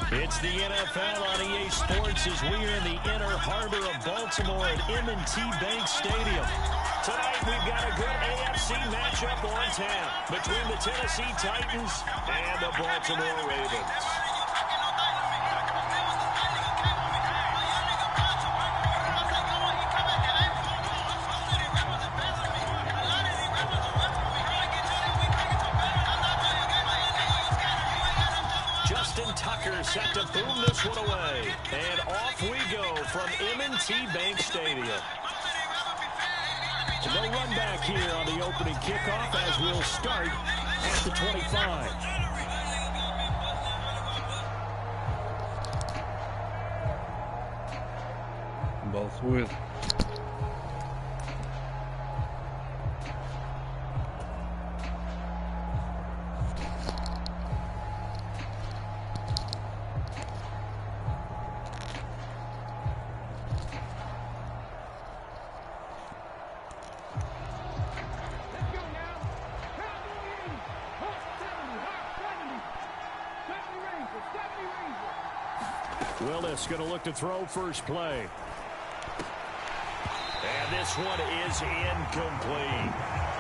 It's the NFL on EA Sports as we are in the inner harbor of Baltimore at M&T Bank Stadium. Tonight we've got a good AFC matchup on tap between the Tennessee Titans and the Baltimore Ravens. Set to boom this one away. And off we go from M&T Bank Stadium. No run back here on the opening kickoff as we'll start at the 25. Both with. Willis going to look to throw first play. And this one is incomplete.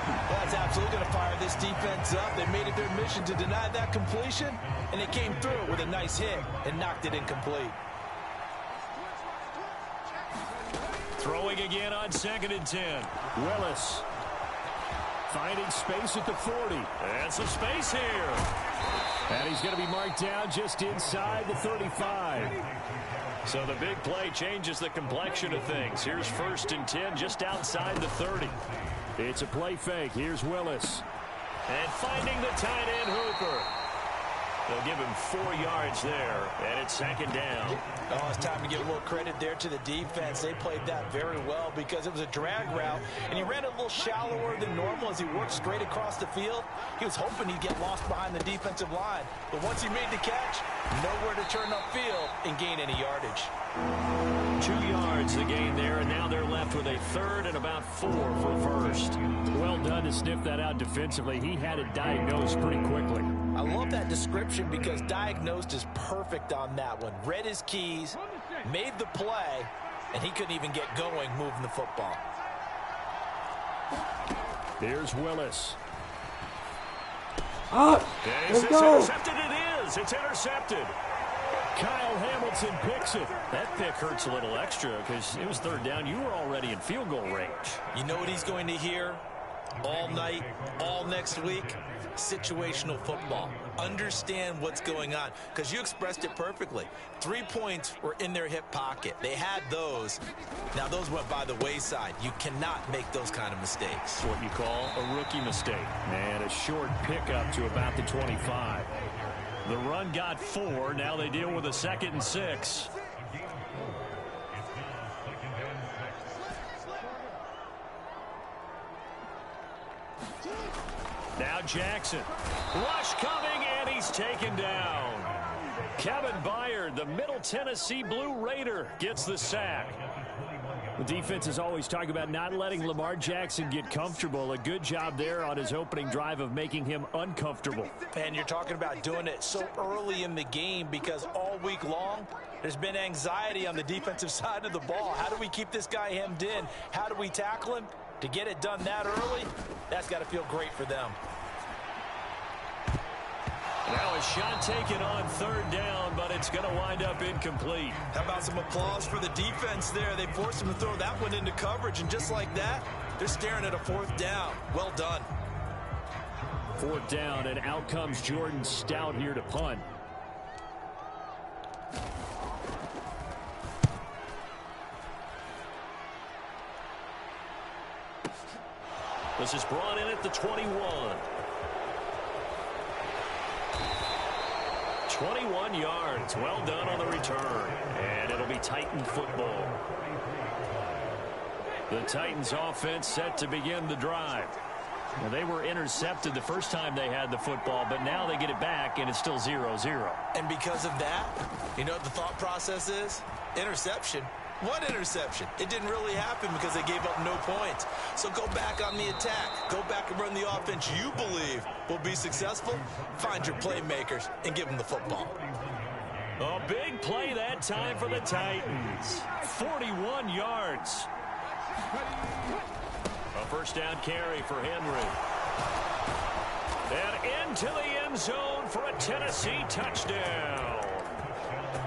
Well, that's absolutely going to fire this defense up. They made it their mission to deny that completion, and they came through with a nice hit and knocked it incomplete. Throwing again on 2nd and 10. Willis finding space at the 40. And some space here. And he's going to be marked down just inside the 35. So the big play changes the complexion of things. Here's 1st and 10 just outside the 30. It's a play fake. Here's Willis. And finding the tight end Hooper. They'll give him 4 yards there, and it's 2nd down. Oh, it's time to give a little credit there to the defense. They played that very well because it was a drag route, and he ran a little shallower than normal as he worked straight across the field. He was hoping he'd get lost behind the defensive line, but once he made the catch, nowhere to turn upfield and gain any yardage. 2 yards the gain there, and now they're left with a 3rd and about 4 for 1st. Well done to sniff that out defensively. He had it diagnosed pretty quickly. I love that description because diagnosed is perfect on that one. Read his keys, made the play, and he couldn't even get going moving the football. Here's Willis. Let's go. Intercepted it is. It's intercepted. Kyle Hamilton picks it. That pick hurts a little extra because it was 3rd down. You were already in field goal range. You know what he's going to hear all night, all next week? Situational football. Understand what's going on because you expressed it perfectly. 3 points were in their hip pocket. They had those. Now those went by the wayside. You cannot make those kind of mistakes. What you call a rookie mistake. And a short pickup to about the 25. The run got 4. Now they deal with a 2nd and 6. Now Jackson. Rush coming, and he's taken down. Kevin Byard, the Middle Tennessee Blue Raider, gets the sack. The defense is always talking about not letting Lamar Jackson get comfortable. A good job there on his opening drive of making him uncomfortable. And you're talking about doing it so early in the game because all week long, there's been anxiety on the defensive side of the ball. How do we keep this guy hemmed in? How do we tackle him? To get it done that early, that's got to feel great for them. Now a shot taken on 3rd down, but it's going to wind up incomplete. How about some applause for the defense there? They forced him to throw that one into coverage, and just like that, they're staring at a 4th down. Well done. 4th down, and out comes Jordan Stout here to punt. This is brought in at the 21. 21 yards. Well done on the return. And it'll be Titan football. The Titans offense set to begin the drive. Well, they were intercepted the first time they had the football, but now they get it back, and it's still 0-0. And because of that, you know what the thought process is? Interception. What interception? It didn't really happen because they gave up no points. So go back on the attack. Go back and run the offense you believe will be successful. Find your playmakers and give them the football. A big play that time for the Titans. 41 yards. A first down carry for Henry. And into the end zone for a Tennessee touchdown.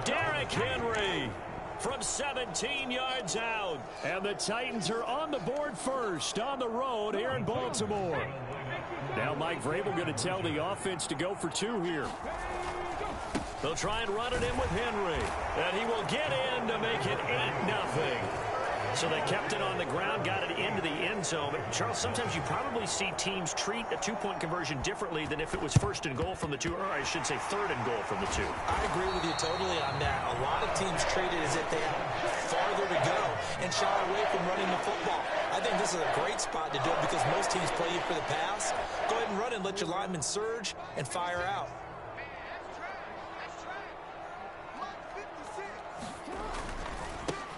Derrick Henry from 17 yards out. And the Titans are on the board first on the road here in Baltimore. Now Mike Vrabel going to tell the offense to go for 2 here. They'll try and run it in with Henry. And he will get in to make it 8-0. So they kept it on the ground, got it into the end zone. But, Charles, sometimes you probably see teams treat a two-point conversion differently than if it was first and goal from the 2, or I should say third and goal from the 2. I agree with you totally on that. A lot of teams treat it as if they have farther to go and shy away from running the football. I think this is a great spot to do it because most teams play you for the pass. Go ahead and run and let your linemen surge and fire out.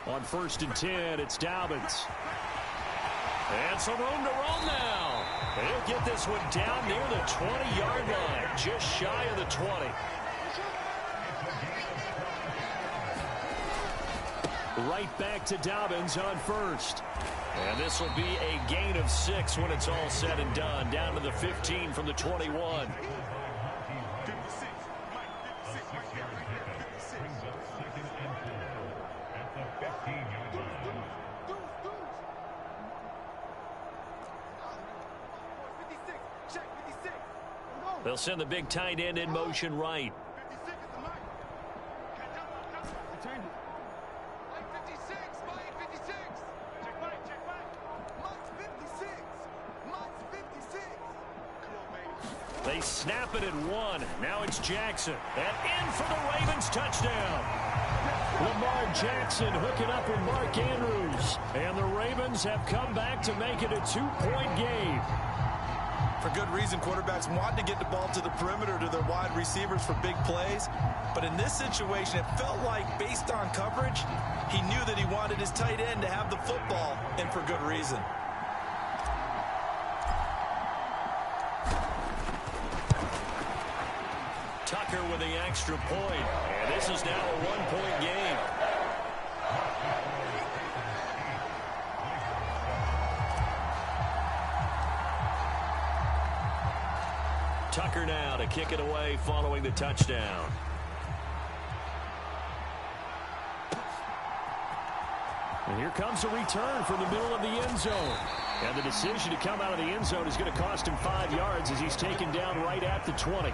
On 1st and 10, it's Dobbins. And some room to roam now. He'll get this one down near the 20-yard line, just shy of the 20. Right back to Dobbins on 1st. And this will be a gain of 6 when it's all said and done, down to the 15 from the 21. They'll send the big tight end in motion right. They snap it at 1. Now it's Jackson. And in for the Ravens touchdown. Lamar Jackson hooking up with Mark Andrews. And the Ravens have come back to make it a 2-point game. For good reason, quarterbacks want to get the ball to the perimeter to their wide receivers for big plays. But in this situation, it felt like, based on coverage, he knew that he wanted his tight end to have the football, and for good reason. Tucker with the extra point. And this is now a 1-point game. Tucker now to kick it away following the touchdown. And here comes a return from the middle of the end zone. And the decision to come out of the end zone is going to cost him 5 yards as he's taken down right at the 20.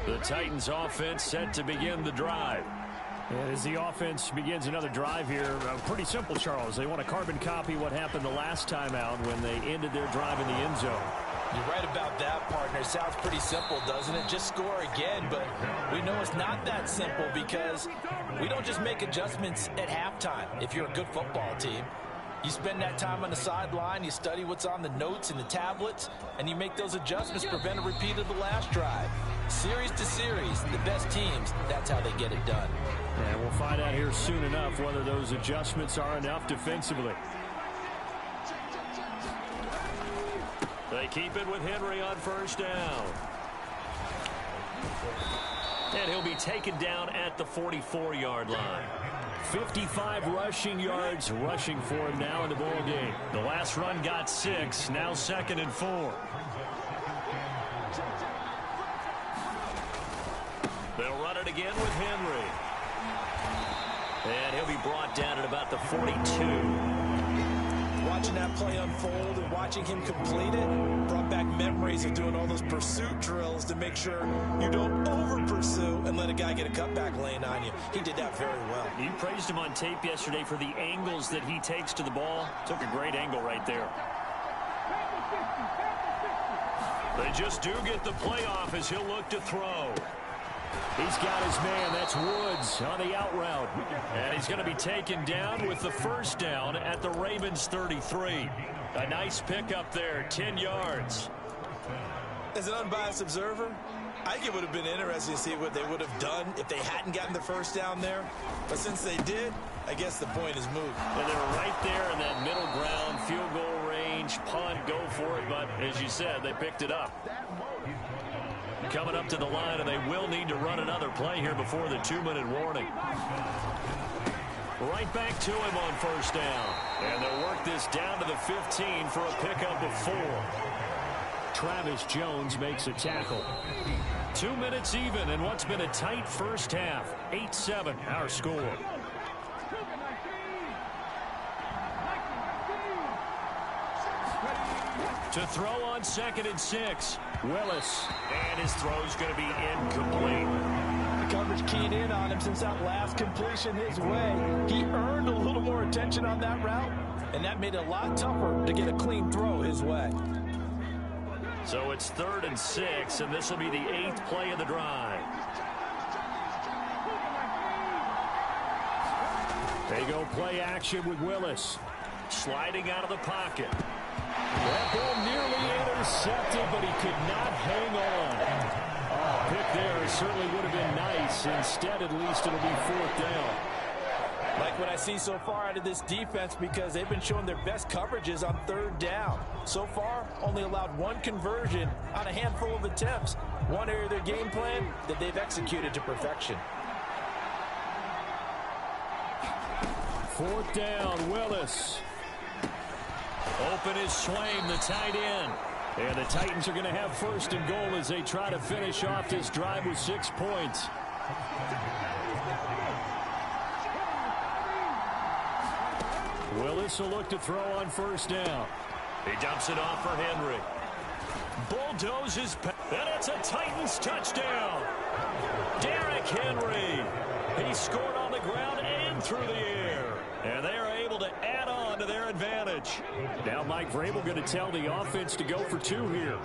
The Titans offense set to begin the drive. As the offense begins another drive here, pretty simple, Charles. They want to carbon copy what happened the last time out when they ended their drive in the end zone. You're right about that, partner. It sounds pretty simple, doesn't it? Just score again, but we know it's not that simple because we don't just make adjustments at halftime if you're a good football team. You spend that time on the sideline, you study what's on the notes and the tablets, and you make those adjustments to prevent a repeat of the last drive. Series to series, the best teams, that's how they get it done. And we'll find out here soon enough whether those adjustments are enough defensively. They keep it with Henry on 1st down. And he'll be taken down at the 44-yard line. 55 rushing yards rushing for him now in the ball game. The last run got 6, now 2nd and 4. They'll run it again with Henry. And he'll be brought down at about the 42. Watching that play unfold and watching him complete it brought back memories of doing all those pursuit drills to make sure you don't over-pursue and let a guy get a cutback lane on you. He did that very well. You praised him on tape yesterday for the angles that he takes to the ball. Took a great angle right there. They just do get the playoff as he'll look to throw. He's got his man. That's Woods on the out route. And he's going to be taken down with the first down at the Ravens 33. A nice pickup there, 10 yards. As an unbiased observer, I think it would have been interesting to see what they would have done if they hadn't gotten the first down there. But since they did, I guess the point is moved. And they're right there in that middle ground, field goal range, punt, go for it. But as you said, they picked it up. Coming up to the line, and they will need to run another play here before the 2-minute warning. Right back to him on first down. And they'll work this down to the 15 for a pickup of 4. Travis Jones makes a tackle. 2 minutes even in what's been a tight first half. 8-7 our score. To throw on 2nd and 6. Willis. And his throw's going to be incomplete. The coverage keyed in on him since that last completion his way. He earned a little more attention on that route, and that made it a lot tougher to get a clean throw his way. So it's 3rd and 6, and this will be the 8th play of the drive. They go play action with Willis. Sliding out of the pocket. That ball nearly intercepted, but he could not hang on. Oh, pick there certainly would have been nice. Instead, at least it'll be 4th down. Like what I see so far out of this defense, because they've been showing their best coverages on 3rd down. So far, only allowed 1 conversion on a handful of attempts. One area of their game plan that they've executed to perfection. 4th down, Willis. Open is Swain, the tight end. And the Titans are going to have 1st and goal as they try to finish off this drive with 6 points. Willis will look to throw on 1st down. He dumps it off for Henry. Bulldozes, and it's a Titans touchdown. Derrick Henry. He scored on the ground and through the air. And they are able to add on to their advantage. Now Mike Vrabel going to tell the offense to go for 2 here.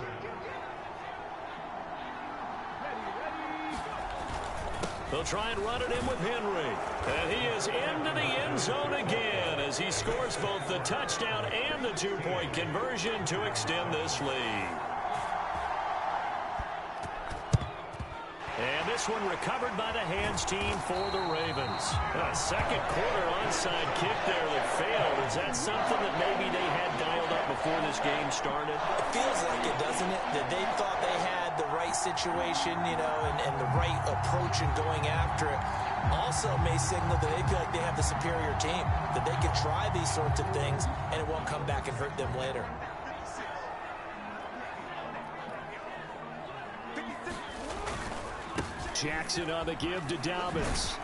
They'll try and run it in with Henry. And he is into the end zone again as he scores both the touchdown and the 2-point conversion to extend this lead. And this one recovered by the hands team for the Ravens. A 2nd quarter onside kick there that failed. Is that something that maybe they had dialed up before this game started? It feels like it, doesn't it? That they thought they had the right situation, you know, and the right approach in going after it. Also may signal that they feel like they have the superior team, that they can try these sorts of things and it won't come back and hurt them later. Jackson on the give to Dobbins.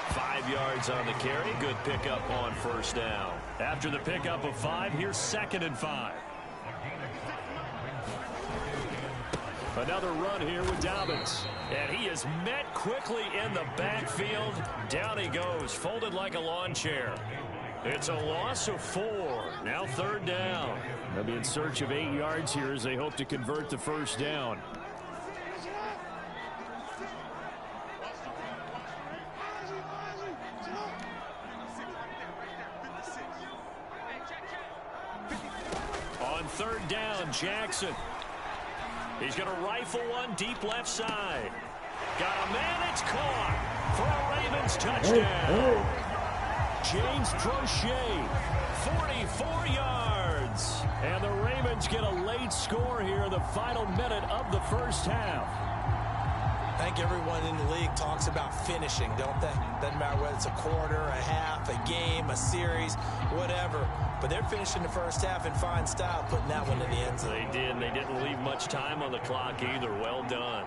5 yards on the carry. Good pickup on 1st down. After the pickup of 5, here's 2nd and 5. Another run here with Dobbins. And he is met quickly in the backfield. Down he goes, folded like a lawn chair. It's a loss of 4. Now 3rd down. They'll be in search of 8 yards here as they hope to convert the 1st down. On 3rd down, Jackson. He's going to rifle one deep left side. Got a man, it's caught for a Ravens touchdown. James Prochet, 44 yards. And the Ravens get a late score here in the final minute of the 1st half. I think everyone in the league talks about finishing, don't they? Doesn't matter whether it's a quarter, a half, a game, a series, whatever. But they're finishing the 1st half in fine style, putting that one in the end zone. They did, and they didn't leave much time on the clock either. Well done.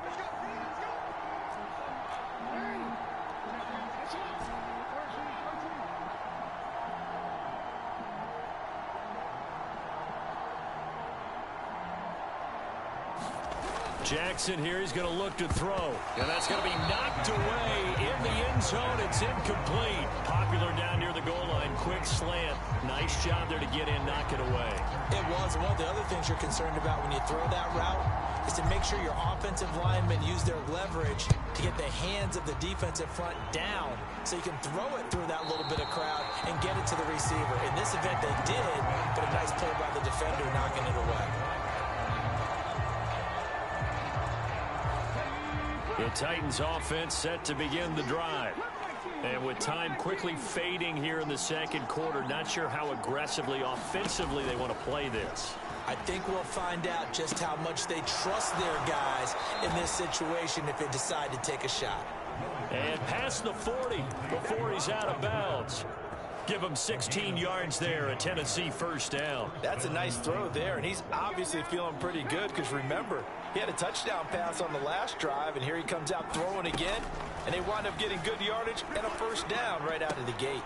Jackson here, he's going to look to throw. And that's going to be knocked away in the end zone. It's incomplete. Popular down near the goal line. Quick slant. Nice job there to get in, knock it away. It was. One of the other things you're concerned about when you throw that route is to make sure your offensive linemen use their leverage to get the hands of the defensive front down so you can throw it through that little bit of crowd and get it to the receiver. In this event, they did, but a nice play by the defender knocking it away. The Titans offense set to begin the drive. And with time quickly fading here in the second quarter, not sure how aggressively, offensively they want to play this. I think we'll find out just how much they trust their guys in this situation if they decide to take a shot. And past the 40 before he's out of bounds. Give him 16 yards there, a Tennessee first down. That's a nice throw there, and he's obviously feeling pretty good because, remember, he had a touchdown pass on the last drive, and here he comes out throwing again, and they wind up getting good yardage and a first down right out of the gate.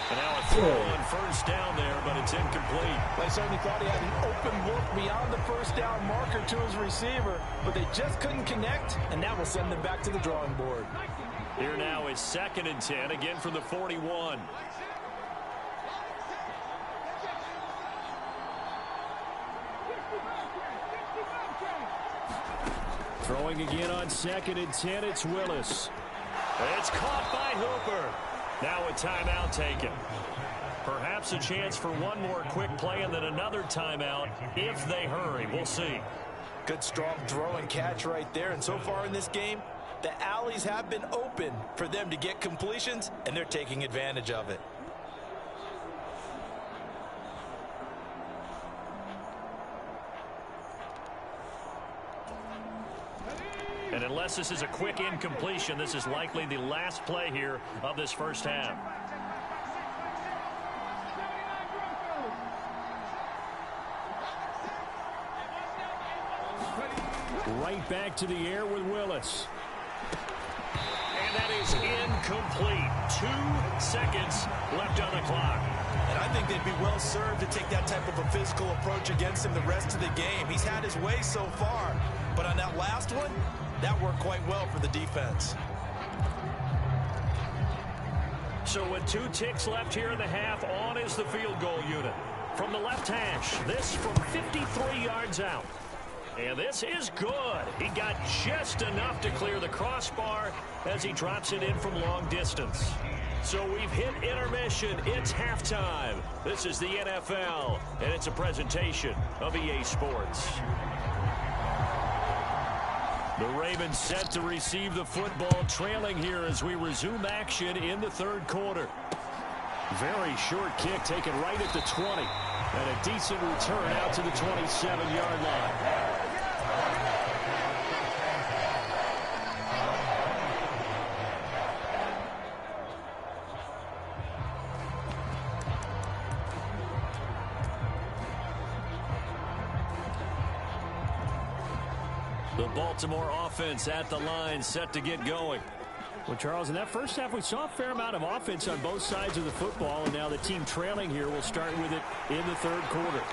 And now a throw on first down there, but it's incomplete. They certainly thought he had an open look beyond the first down marker to his receiver, but they just couldn't connect, and that will send them back to the drawing board. Here now is 2nd and 10, again from the 41. Throwing again on 2nd and 10, it's Willis. It's caught by Hooper. Now a timeout taken. Perhaps a chance for one more quick play and then another timeout if they hurry. We'll see. Good strong throw and catch right there. And so far in this game, the alleys have been open for them to get completions, and they're taking advantage of it. And unless this is a quick incompletion, this is likely the last play here of this first half. Right back to the air with Willis. And that is incomplete. 2 seconds left on the clock. And I think they'd be well served to take that type of a physical approach against him the rest of the game. He's had his way so far. But on that last one, that worked quite well for the defense. So with 2 ticks left here in the half, on is the field goal unit. From the left hash, this from 53 yards out. And this is good. He got just enough to clear the crossbar as he drops it in from long distance. So we've hit intermission. It's halftime. This is the NFL, and it's a presentation of EA Sports. The Ravens set to receive the football, trailing here as we resume action in the third quarter. Very short kick taken right at the 20. And a decent return out to the 27-yard line. The Baltimore offense at the line, set to get going. Well, Charles, in that first half, we saw a fair amount of offense on both sides of the football, and now the team trailing here will start with it in the third quarter.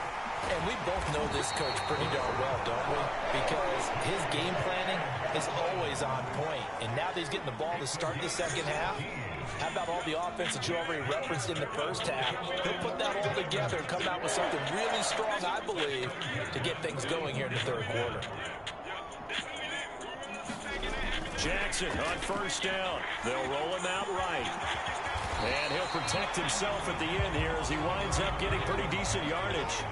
And we both know this coach pretty darn well, don't we? Because his game planning is always on point. And now that he's getting the ball to start the second half, how about all the offense that you already referenced in the first half? He'll put that all together and come out with something really strong, I believe, to get things going here in the third quarter. Jackson on first down. They'll roll him out right. And he'll protect himself at the end here as he winds up getting pretty decent yardage.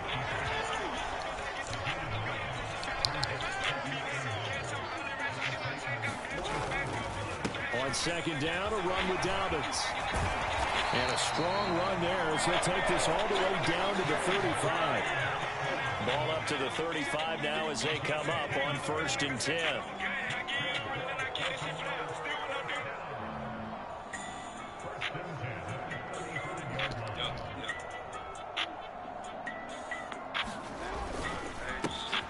On second down, a run with Dobbins. And a strong run there as he'll take this all the way down to the 35. Ball up to the 35 now as they come up on 1st and 10.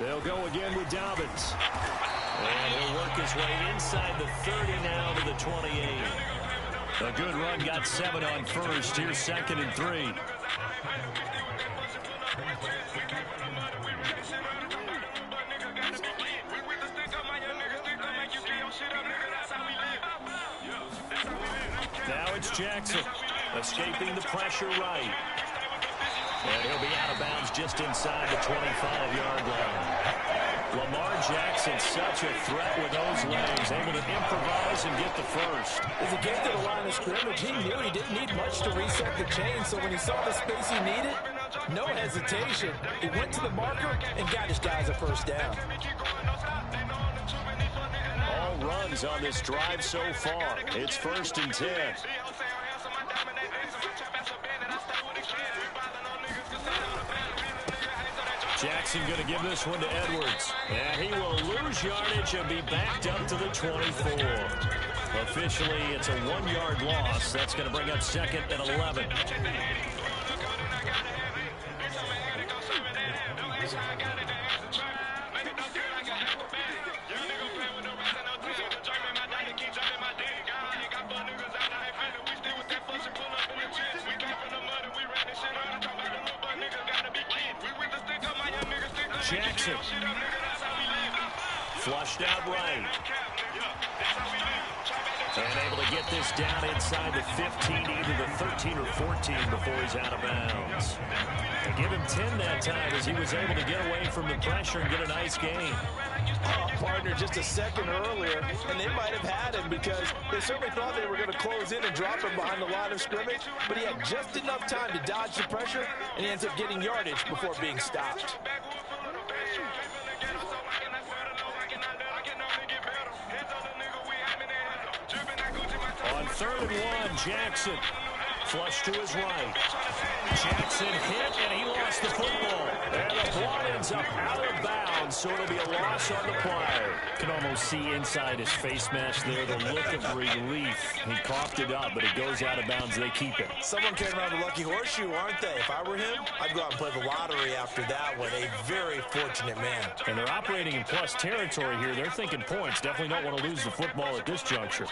They'll go again with Dobbins. And he'll work his way inside the 30 now to the 28. A good run, got 7 on first. Here's 2nd and 3. it's Jackson. Escaping the pressure right. And he'll be out of bounds just inside the 25-yard line. Lamar Jackson, such a threat with those legs, able to improvise and get the first. As he came to the line of scrimmage, he knew he didn't need much to reset the chain, so when he saw the space he needed, no hesitation. He went to the marker and got his guys a first down. All runs on this drive so far. It's 1st and 10. Jackson going to give this one to Edwards. And he will lose yardage and be backed up to the 24. Officially, it's a 1-yard loss. That's going to bring up 2nd and 11. Jackson. Flushed out right. And able to get this down inside the 15, either the 13 or 14 before he's out of bounds. They give him 10 that time as he was able to get away from the pressure and get a nice gain. Partner just a second earlier, and they might have had him because they certainly thought they were going to close in and drop him behind the line of scrimmage, but he had just enough time to dodge the pressure, and he ends up getting yardage before being stopped. On 3rd and 1, Jackson. Flush to his right. Jackson hit, and he lost the football. And the ball ends up out of bounds, so it'll be a loss on the play. Can almost see inside his face mask there the look of relief. He coughed it up, but it goes out of bounds. They keep it. Someone came around the lucky horseshoe, aren't they? If I were him, I'd go out and play the lottery after that one. A very fortunate man. And they're operating in plus territory here. They're thinking points. Definitely don't want to lose the football at this juncture.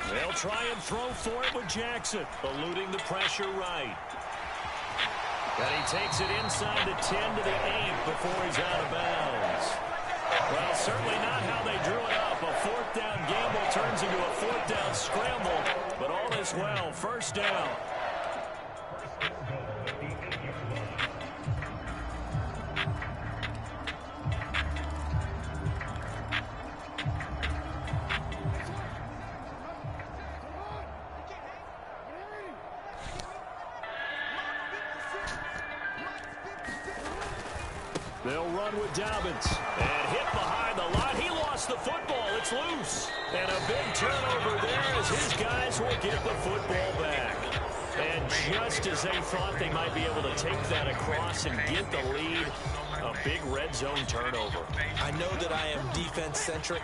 They'll try and throw for it with Jackson, eluding the pressure right. And he takes it inside the 10 to the 8 before he's out of bounds. Well, certainly not how they drew it up. A 4th down gamble turns into a 4th down scramble, but all is well. 1st down. They'll run with Dobbins. And hit behind the line. He lost the football. It's loose. And a big turnover there as his guys will get the football back. And just as they thought they might be able to take that across and get the lead, a big red zone turnover. I know that I am defense-centric,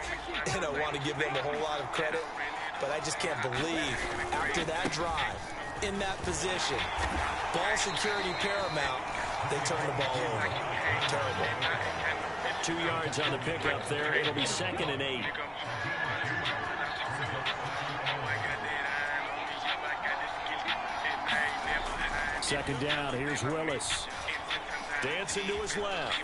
and I want to give them a whole lot of credit, but I just can't believe after that drive, in that position, ball security paramount, they turn the ball over. Terrible. 2 yards on the pickup there. It'll be 2nd and 8. Second down. Here's Willis. Dancing to his left.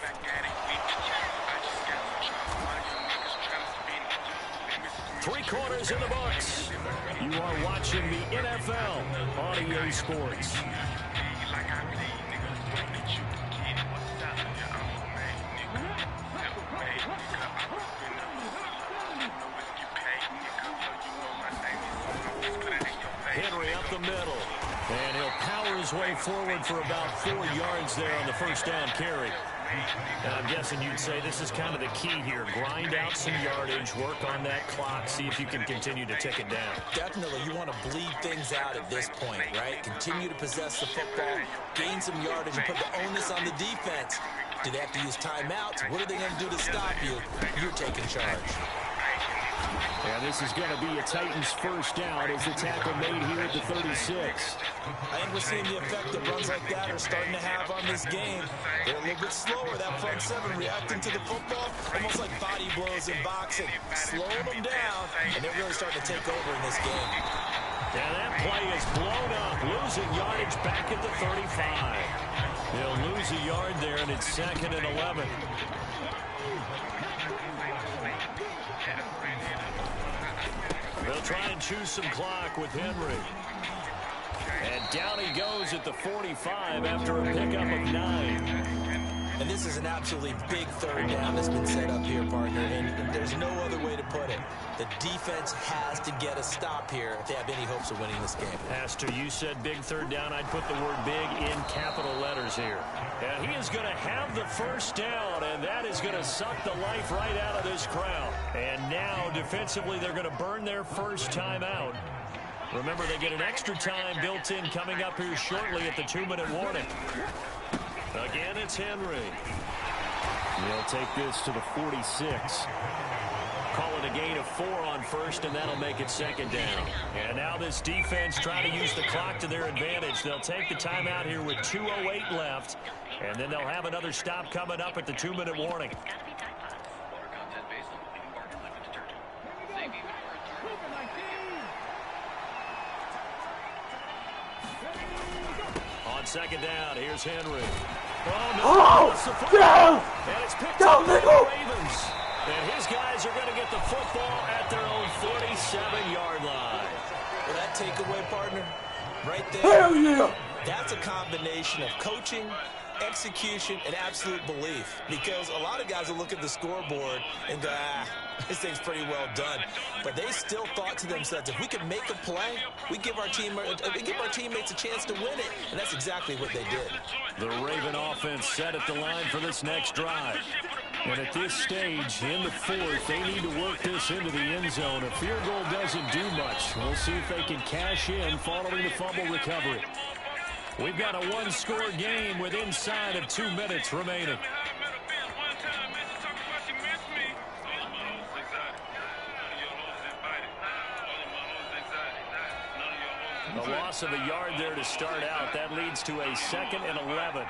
Three quarters in the books. You are watching the NFL on EA Sports. Henry up the middle. And he'll power his way forward for about 4 yards there on the 1st down carry. And I'm guessing you'd say this is kind of the key here. Grind out some yardage, work on that clock, see if you can continue to tick it down. Definitely, you want to bleed things out at this point, right? Continue to possess the football, gain some yardage, and put the onus on the defense. Do they have to use timeouts? What are they going to do to stop you? You're taking charge. And this is going to be a Titans first down as the tackle made here at the 36. I think we're seeing the effect that runs like that are starting to have on this game. They're a little bit slower, that front seven reacting to the football, almost like body blows in boxing. Slowing them down, and they're really starting to take over in this game. And that play is blown up, losing yardage back at the 35. They'll lose a yard there, and it's 2nd and 11. They'll try and choose some clock with Henry. And down he goes at the 45 after a pickup of 9. And this is an absolutely big third down that's been set up here, partner, and there's no other way to put it. The defense has to get a stop here if they have any hopes of winning this game. Pastor, you said big third down. I'd put the word big in capital letters here. And he is going to have the first down, and that is going to suck the life right out of this crowd. And now, defensively, they're going to burn their first time out. Remember, they get an extra time built in coming up here shortly at the 2-minute warning. Again, it's Henry. They'll take this to the 46. Call it a gain of 4 on first, and that'll make it 2nd down. And now this defense trying to use the clock to their advantage. They'll take the timeout here with 2:08 left, and then they'll have another stop coming up at the 2-minute warning. On 2nd down, here's Henry. Oh, no! And it's picked up by the Ravens. And his guys are going to get the football at their own 47-yard line. Well, that takeaway, partner, right there. Hell yeah! That's a combination of coaching, execution, and absolute belief. Because a lot of guys will look at the scoreboard and go, this thing's pretty well done. But they still thought to themselves, if we can make a play, we give our teammates a chance to win it. And that's exactly what they did. The Raven offense set at the line for this next drive. And at this stage, in the 4th, they need to work this into the end zone. A field goal doesn't do much. We'll see if they can cash in following the fumble recovery. We've got a one-score game with inside of 2 minutes remaining. A loss of a yard there to start out. That leads to a 2nd and 11.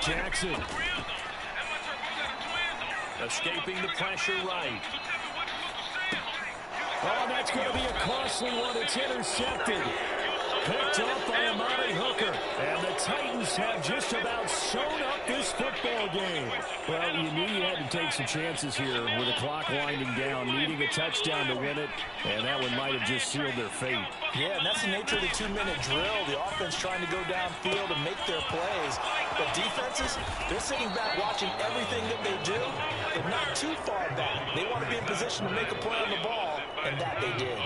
Jackson. Escaping the pressure right. Oh, that's going to be a costly one. It's intercepted. Picked up by Amari Hooker. And the Titans have just about sewn up this football game. Well, you knew you had to take some chances here with the clock winding down, needing a touchdown to win it, and that one might have just sealed their fate. Yeah, and that's the nature of the 2-minute drill. The offense trying to go downfield and make their plays. But defenses, they're sitting back watching everything that they do, but not too far back. They want to be in position to make a play on the ball, and that they did.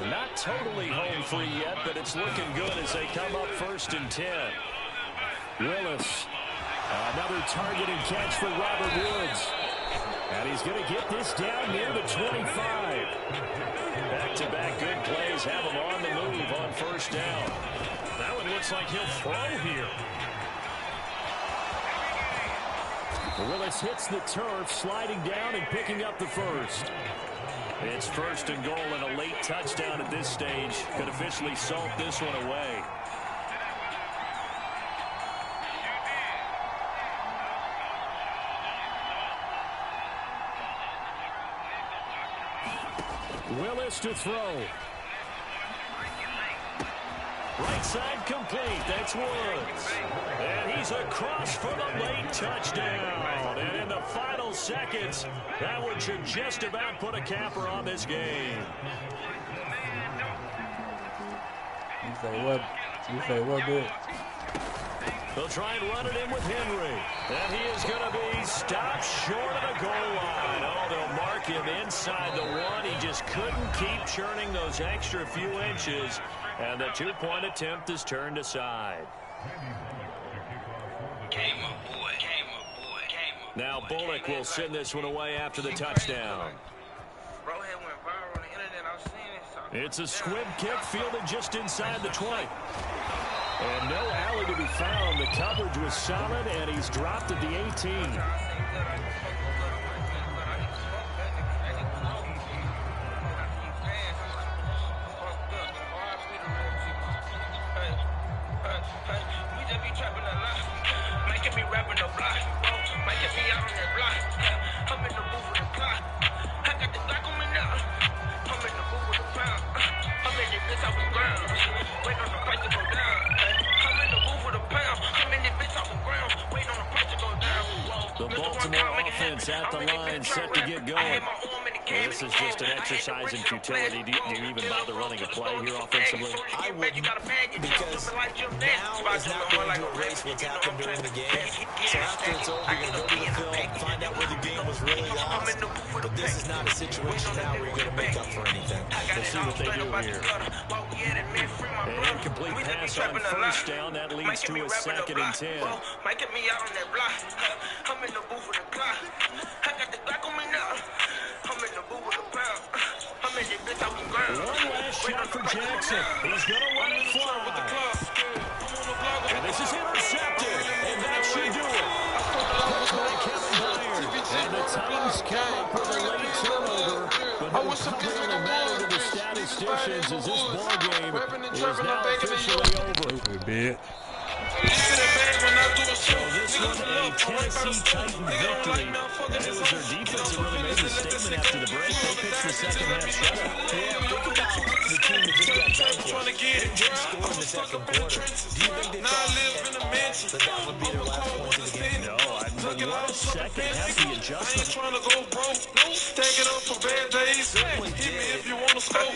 Not totally home free yet, but it's looking good as they come up 1st and 10. Willis. Another target and catch for Robert Woods. And he's going to get this down near the 25. Back-to-back good plays have him on the move on 1st down. That one looks like he'll throw here. Willis hits the turf, sliding down and picking up the first. It's 1st and goal, and a late touchdown at this stage could officially salt this one away. Willis to throw. Right side complete. That's Woods. And he's across for the late touchdown. And in the final seconds, that one should just about put a capper on this game. You say what, bit? They'll try and run it in with Henry. And he is going to be stopped short of the goal line. Oh, they'll mark him inside the 1. He just couldn't keep churning those extra few inches. And the 2-point attempt is turned aside. Now Bullock will send this one away after the touchdown. It's a squib kick fielded just inside the 20. And no alley to be found. The coverage was solid, and he's dropped at the 18. The Baltimore offense at the line, set to get going. This is just an exercise in futility. Do you even bother running a play here offensively? I wouldn't, because now is not going to erase what's happened during the game. So after it's over, you're going to go to the film, find out where the game was really lost. But this is not a situation now where you're going to make up for anything. We'll see what they do here. An incomplete pass on first down. That leads to a 2nd and 10. I'm in the booth with the clock. I got the Glock on me now. I'm in the booth with the pound. I'm in the bitch out the ground. One last shot for Jackson. He's going to let it fly. And this is intercepted. And that should do it. By Kevin Byard. And the Titans come up with a late turnover. But no really matter to the statisticians as this ball game is now officially over. So this was a Tennessee Titan victory. And it was their defense that really made the statement after the break. They pitched the second half shutout. Yeah, think about the team that just got vanquished. They didn't score in the second quarter. Do you think they thought that would be their last point of the game? No, I what a second half the adjustment. Take it up for bad days. Hit me if you want to score.